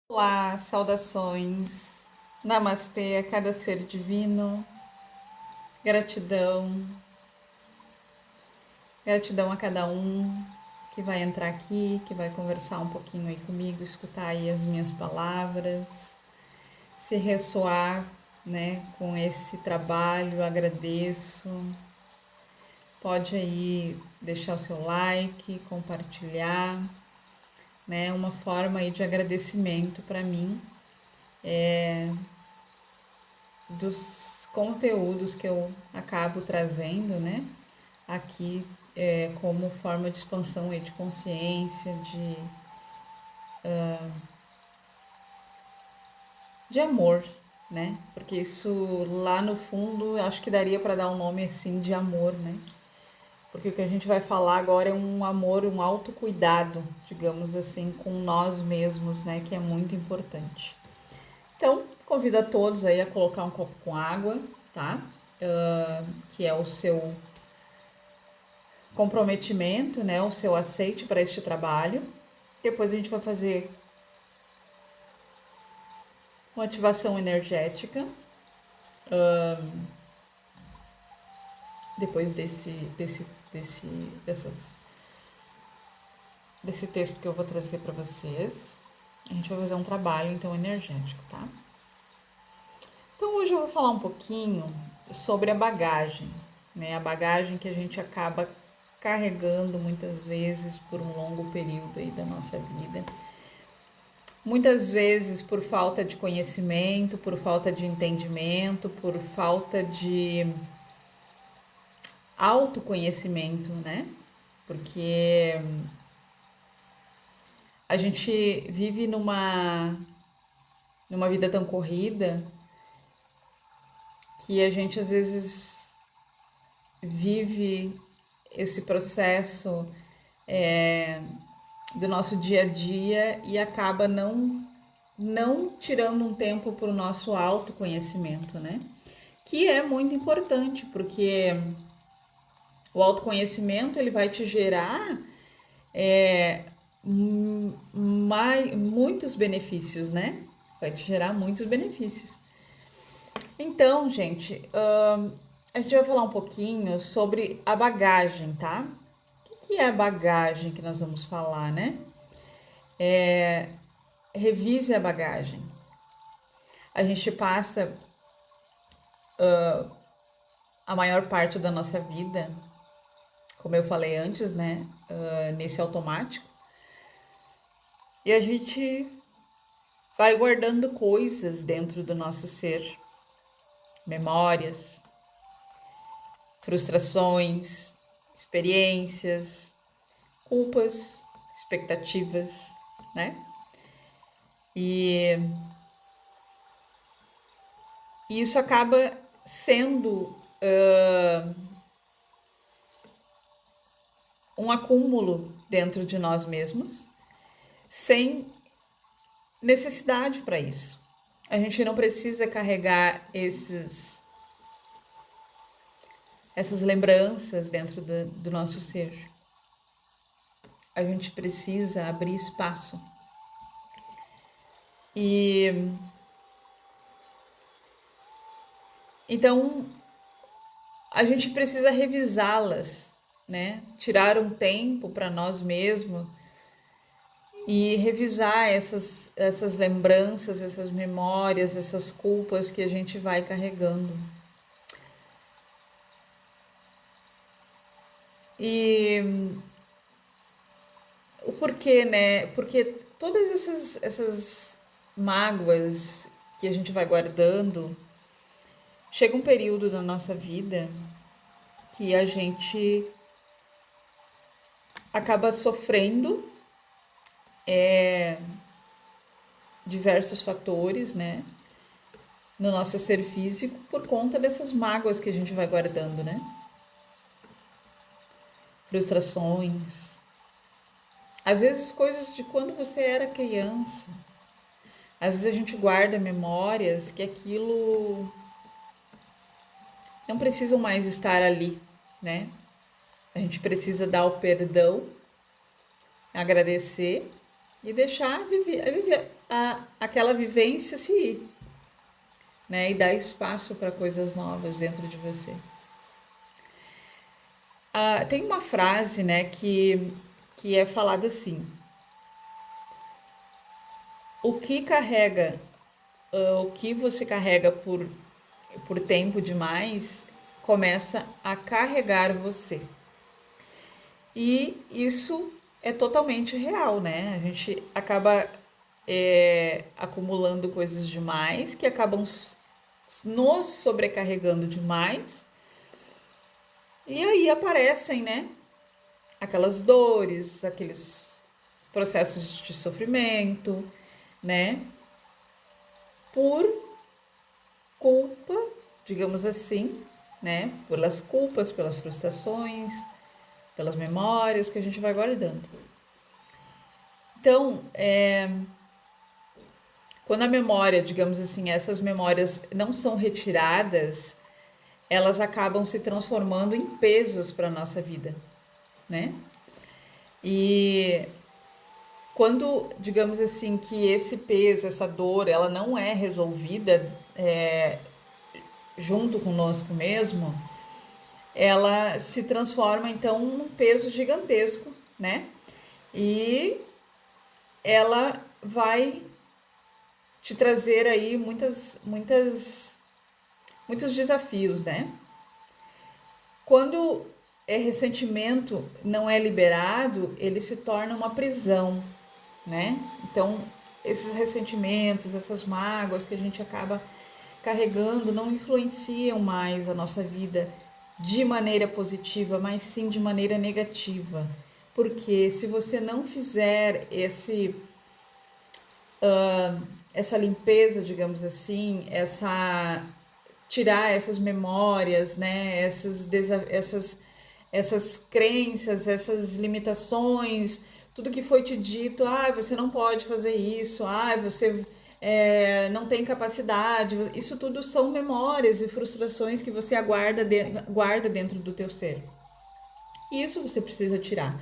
Olá, saudações, namastê a cada ser divino, gratidão, gratidão a cada um que vai entrar aqui, que vai conversar um pouquinho aí comigo, escutar aí as minhas palavras, se ressoar, né, com esse trabalho, agradeço. Pode aí deixar o seu like, compartilhar, né, uma forma aí de agradecimento para mim dos conteúdos que eu acabo trazendo, né, aqui como forma de expansão aí de consciência, de amor, né? Porque isso lá no fundo acho que daria para dar um nome assim de amor, né? Porque o que a gente vai falar agora é um amor, um autocuidado, digamos assim, com nós mesmos, né? Que é muito importante. Então, convido a todos aí a colocar um copo com água, tá? Que é o seu comprometimento, né? O seu aceite para este trabalho. Depois a gente vai fazer uma ativação energética. Depois dessas, desse texto que eu vou trazer para vocês, a gente vai fazer um trabalho então energético, tá? Então hoje eu vou falar um pouquinho sobre a bagagem, né? A bagagem que a gente acaba carregando muitas vezes por um longo período aí da nossa vida. Muitas vezes por falta de conhecimento, por falta de entendimento, por falta de autoconhecimento, né? Porque a gente vive numa vida tão corrida que a gente às vezes vive esse processo do nosso dia a dia e acaba não tirando um tempo para o nosso autoconhecimento, né? Que é muito importante, porque o autoconhecimento ele vai te gerar muitos benefícios, né? Vai te gerar muitos benefícios. Então, gente, a gente vai falar um pouquinho sobre a bagagem, tá? O que é a bagagem que nós vamos falar, né? Revise a bagagem. A gente passa a maior parte da nossa vida, como eu falei antes, né? Nesse automático. E a gente vai guardando coisas dentro do nosso ser, memórias, frustrações, experiências, culpas, expectativas, né? E isso acaba sendo um acúmulo dentro de nós mesmos, sem necessidade para isso. A gente não precisa carregar essas lembranças dentro do nosso ser. A gente precisa abrir espaço. E então a gente precisa revisá-las, né? Tirar um tempo para nós mesmos e revisar essas lembranças, essas memórias, essas culpas que a gente vai carregando. E o porquê, né? Porque todas essas mágoas que a gente vai guardando, chega um período da nossa vida que a gente acaba sofrendo diversos fatores, né? No nosso ser físico por conta dessas mágoas que a gente vai guardando, né? Frustrações. Às vezes coisas de quando você era criança. Às vezes a gente guarda memórias que aquilo não precisam mais estar ali, né? A gente precisa dar o perdão, agradecer e deixar aquela vivência se ir, né? E dar espaço para coisas novas dentro de você. Tem uma frase, né, que é falada assim: o que você carrega por tempo demais começa a carregar você. E isso é totalmente real, né? A gente acaba acumulando coisas demais que acabam nos sobrecarregando demais. E aí aparecem, né? Aquelas dores, aqueles processos de sofrimento, né? Por culpa, digamos assim, né? Pelas culpas, pelas frustrações, pelas memórias que a gente vai guardando. Então, quando a memória, digamos assim, essas memórias não são retiradas, elas acabam se transformando em pesos para a nossa vida, né? E quando, digamos assim, que esse peso, essa dor, ela não é resolvida junto conosco mesmo, ela se transforma então num peso gigantesco, né? E ela vai te trazer aí muitos desafios, né? Quando ressentimento não é liberado, ele se torna uma prisão, né? Então, esses ressentimentos, essas mágoas que a gente acaba carregando não influenciam mais a nossa vida de maneira positiva, mas sim de maneira negativa. Porque se você não fizer essa limpeza, digamos assim, tirar essas memórias, né, essas crenças, essas limitações, tudo que foi te dito, você não pode fazer isso, você não tem capacidade, isso tudo são memórias e frustrações que você guarda dentro do teu ser. Isso você precisa tirar,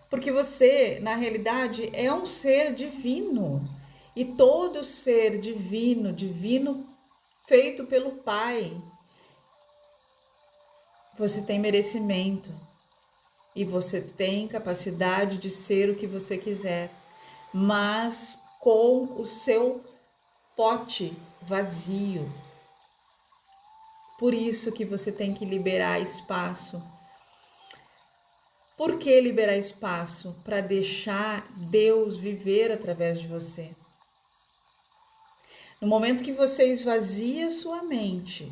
porque você, na realidade, é um ser divino, e todo ser divino feito pelo Pai, você tem merecimento e você tem capacidade de ser o que você quiser, mas com o seu pote vazio. Por isso que você tem que liberar espaço. Por que liberar espaço? Para deixar Deus viver através de você. No momento que você esvazia sua mente,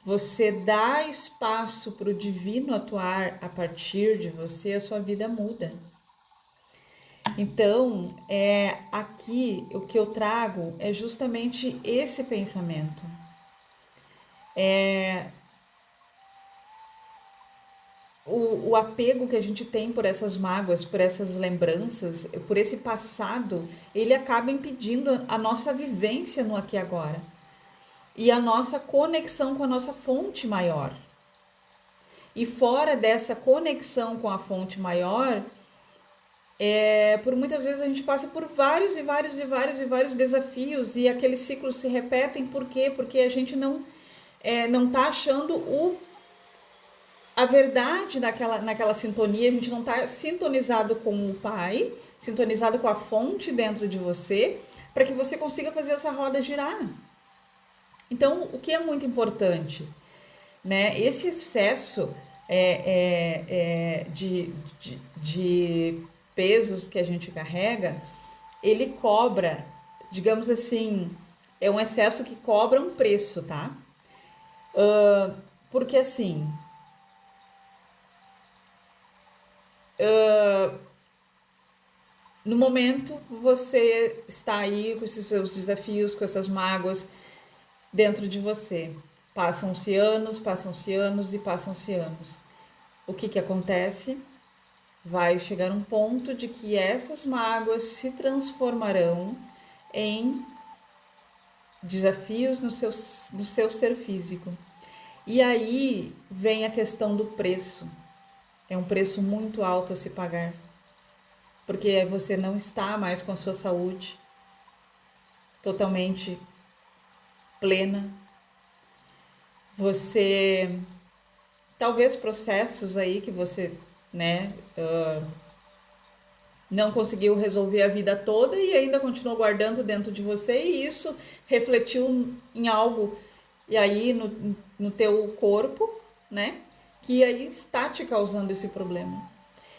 você dá espaço para o divino atuar a partir de você, a sua vida muda. Então, aqui o que eu trago é justamente esse pensamento. O apego que a gente tem por essas mágoas, por essas lembranças, por esse passado, ele acaba impedindo a nossa vivência no aqui e agora. E a nossa conexão com a nossa fonte maior. E fora dessa conexão com a fonte maior, por muitas vezes a gente passa por vários desafios e aqueles ciclos se repetem. Por quê? Porque a gente não está achando a verdade naquela sintonia, a gente não está sintonizado com o Pai, sintonizado com a fonte dentro de você, para que você consiga fazer essa roda girar. Então, o que é muito importante, né? Esse excesso de pesos que a gente carrega, ele cobra, digamos assim, é um excesso que cobra um preço, tá? Porque assim, no momento você está aí com esses seus desafios, com essas mágoas dentro de você. Passam-se anos e passam-se anos. O que acontece? Vai chegar um ponto de que essas mágoas se transformarão em desafios no seu ser físico. E aí vem a questão do preço. É um preço muito alto a se pagar, porque você não está mais com a sua saúde, totalmente plena. Você, talvez processos aí que você, né, não conseguiu resolver a vida toda e ainda continuou guardando dentro de você, e isso refletiu em algo e aí no teu corpo, né, que aí está te causando esse problema.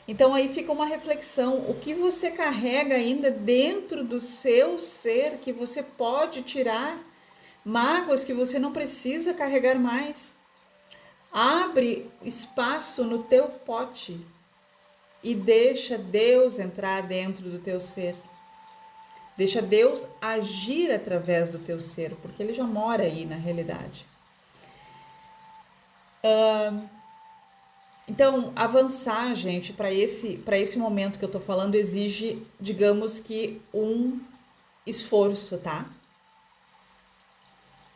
Então aí fica uma reflexão, o que você carrega ainda dentro do seu ser que você pode tirar, mágoas que você não precisa carregar mais. Abre espaço no teu pote e deixa Deus entrar dentro do teu ser. Deixa Deus agir através do teu ser, porque Ele já mora aí na realidade. Então, avançar, gente, para esse momento que eu tô falando, exige, digamos que, um esforço, tá?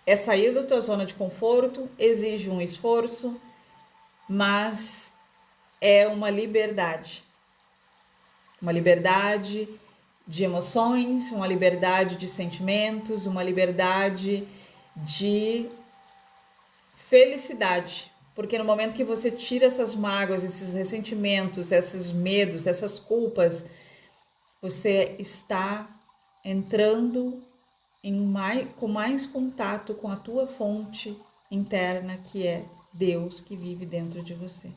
É sair da tua zona de conforto, exige um esforço, mas é uma liberdade. Uma liberdade de emoções, uma liberdade de sentimentos, uma liberdade de felicidade. Porque no momento que você tira essas mágoas, esses ressentimentos, esses medos, essas culpas, você está entrando com mais contato com a tua fonte interna, que é Deus, que vive dentro de você.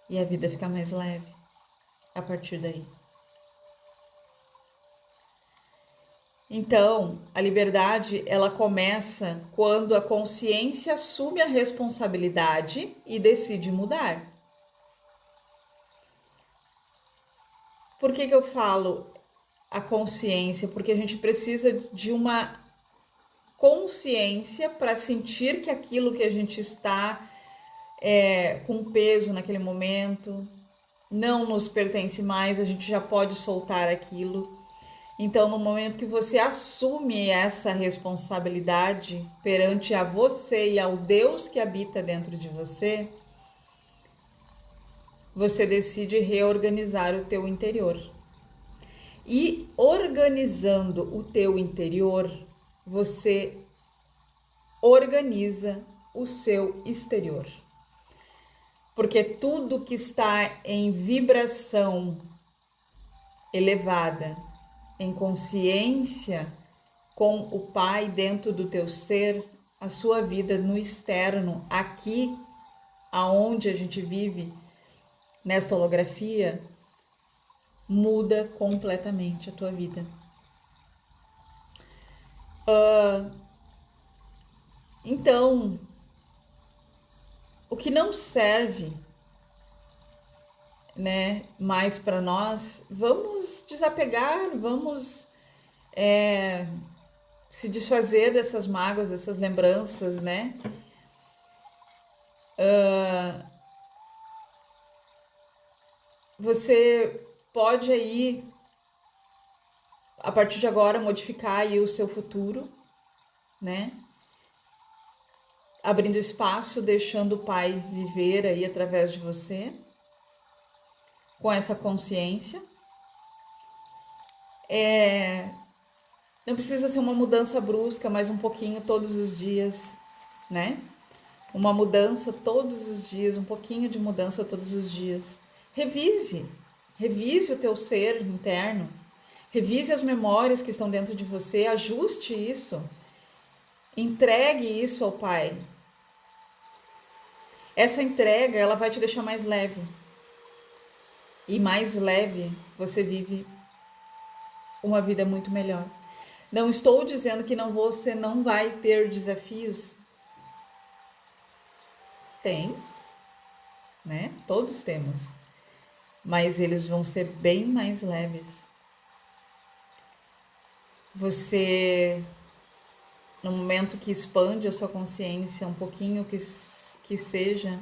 E a vida fica mais leve a partir daí. Então, a liberdade, ela começa quando a consciência assume a responsabilidade e decide mudar. Por que eu falo a consciência? Porque a gente precisa de uma consciência para sentir que aquilo que a gente está com peso naquele momento não nos pertence mais, a gente já pode soltar aquilo. Então, no momento que você assume essa responsabilidade perante a você e ao Deus que habita dentro de você, você decide reorganizar o teu interior. E organizando o teu interior, você organiza o seu exterior. Porque tudo que está em vibração elevada, em consciência com o Pai dentro do teu ser, a sua vida no externo, aqui aonde a gente vive, nesta holografia, muda completamente a tua vida. Então, o que não serve, né, mais para nós, vamos desapegar, vamos se desfazer dessas mágoas, dessas lembranças, né? Você pode aí, a partir de agora, modificar aí o seu futuro, né? Abrindo espaço, deixando o Pai viver aí através de você, com essa consciência. Não precisa ser uma mudança brusca, mas um pouquinho todos os dias, né? Uma mudança todos os dias, um pouquinho de mudança todos os dias. Revise o teu ser interno, revise as memórias que estão dentro de você, ajuste isso, entregue isso ao Pai. Essa entrega, ela vai te deixar mais leve. E mais leve, você vive uma vida muito melhor. Não estou dizendo que você não vai ter desafios. Tem, né? Todos temos. Mas eles vão ser bem mais leves. Você, no momento que expande a sua consciência um pouquinho, que seja,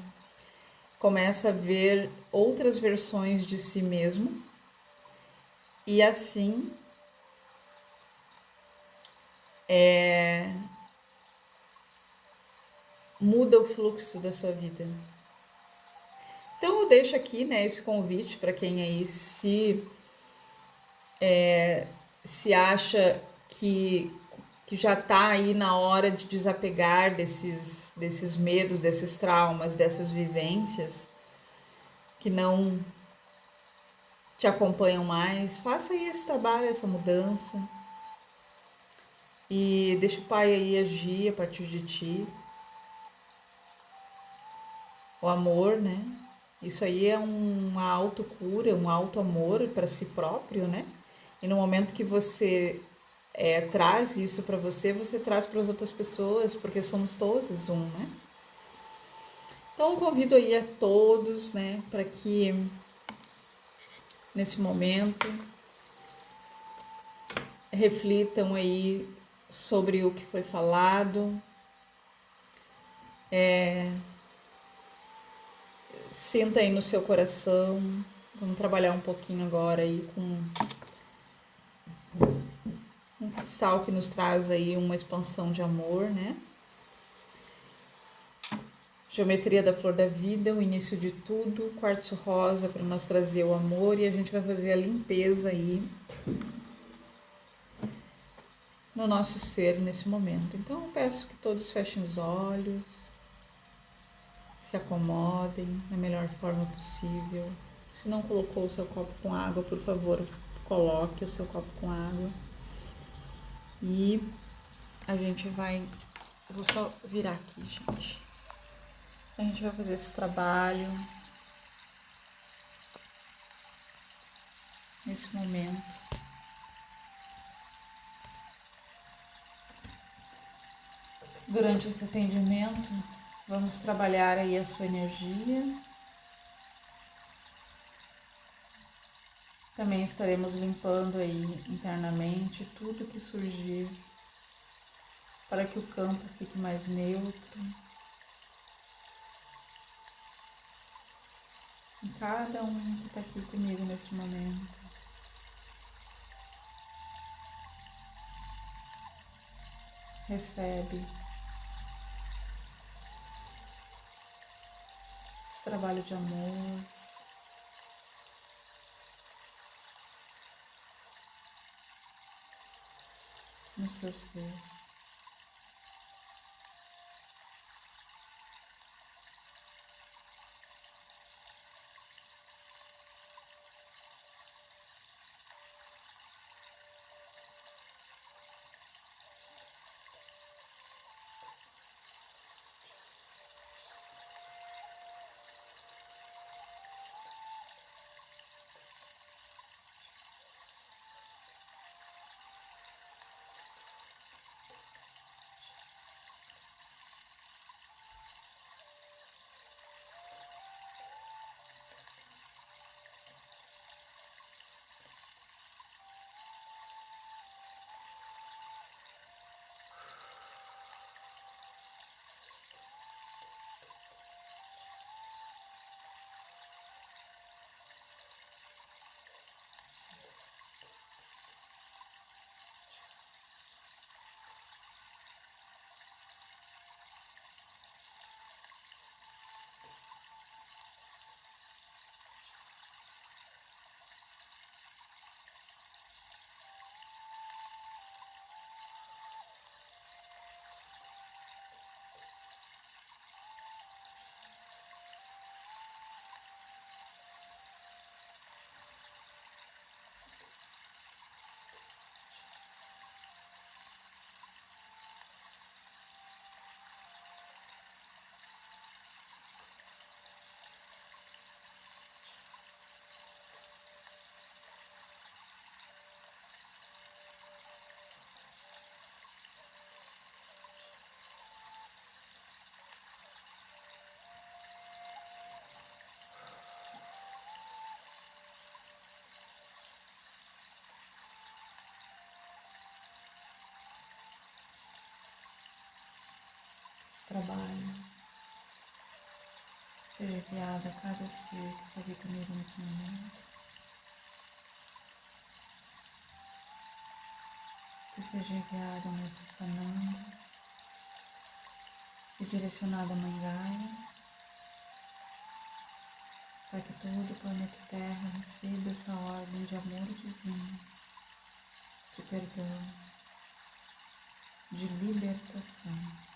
começa a ver outras versões de si mesmo e assim muda o fluxo da sua vida. Então eu deixo aqui, né, esse convite para quem aí se se acha que já está aí na hora de desapegar desses medos, desses traumas, dessas vivências que não te acompanham mais, faça aí esse trabalho, essa mudança. E deixa o Pai aí agir a partir de ti. O amor, né? Isso aí é uma autocura, um auto-amor para si próprio, né? E no momento que você traz isso para você, você traz para as outras pessoas, porque somos todos um, né? Então, eu convido aí a todos, né, para que nesse momento reflitam aí sobre o que foi falado, sinta aí no seu coração. Vamos trabalhar um pouquinho agora aí com um cristal que nos traz aí uma expansão de amor, né? Geometria da flor da vida, o início de tudo, quartzo rosa para nós trazer o amor, e a gente vai fazer a limpeza aí no nosso ser nesse momento. Então eu peço que todos fechem os olhos, se acomodem da melhor forma possível. Se não colocou o seu copo com água, por favor, coloque o seu copo com água. E a gente vai... Eu vou só virar aqui, gente. A gente vai fazer esse trabalho nesse momento. Durante esse atendimento, vamos trabalhar aí a sua energia. Também estaremos limpando aí internamente tudo que surgir para que o campo fique mais neutro. E cada um que está aqui comigo nesse momento. Recebe esse trabalho de amor. No seu ser. Esse trabalho seja enviado a cada ser que está aqui comigo nesse momento. Que seja enviado a Mestre Sananda e direcionado a Mãe Gaia, para que todo o planeta Terra receba essa ordem de amor divino, de perdão, de libertação.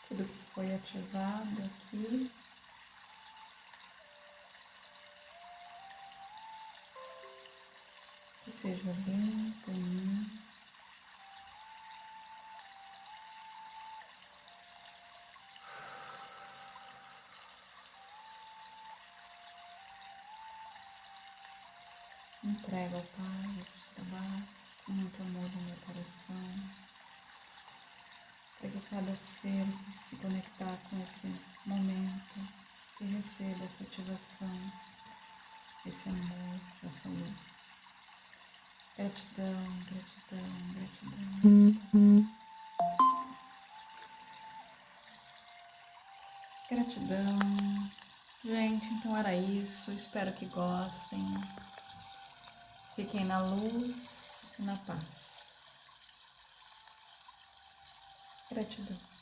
Tudo que foi ativado aqui, que seja limpo em mim. Entrego ao Pai esse trabalho com muito amor no meu coração, para que cada ser que se conectar com esse momento, que receba essa ativação, esse amor, essa luz. Gratidão, gratidão, gratidão. Gratidão. Gente, então era isso. Espero que gostem. Fiquem na luz e na paz. Gratidão.